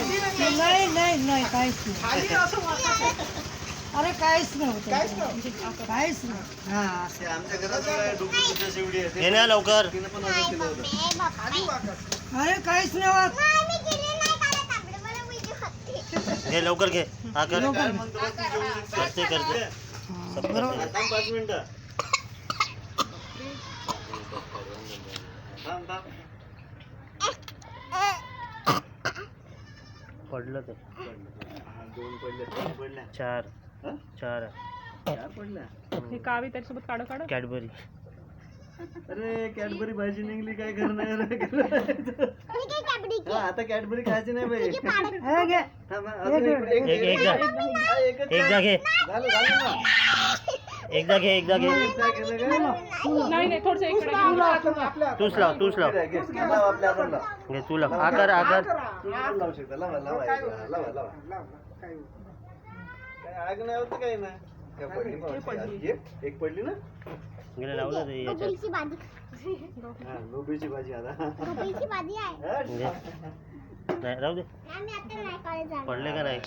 नाही काहीच नाही. अरे काहीच नव्हतं, काहीच नाही. हा आमच्या घरात डुप्लिकेट शेवडी आहे. हे ना लवकर. तिनं पण असं केलं होतं. अरे काहीच नाही होत. घे लवकर घे. हा कर. काय म्हणतो बघ, ती जेवढी करते करते. सब करते. थांब 5 मिनिटं. थांब थांब. पडलं ते. 2 पडल्या 3 पडल्या. 4 हं? 4 4 पडल्या. हे कावी त्याच्यासोबत काढ काढ. कॅडबरी. अरे कॅडबरी भाजी निघली काय करणार. हा, आता कॅडबरी खायची नाही बाई. हे घे. थांब, हा, अजून एक एक एकदा हा, एकच एकदा घे. झालं झालं ना. एकदा घे एकदा घे. एकदा केलं काय? नाही नाही थोडस इकडे घे. तूच लाव तूच लाव. घे, घे. लाव आपल्या आपण लाव. घे तू लाव. आकार आकार. तू पण लावू शकता. लावा लावा लावा लावा. काय आग नाही होत काही नाही. काय पडली मावशी? एक पडली ना. गेले लावलं ते याच्यात. हा, गोबीची भाजी आता. घे. नाही राहू दे. पडले का नाही.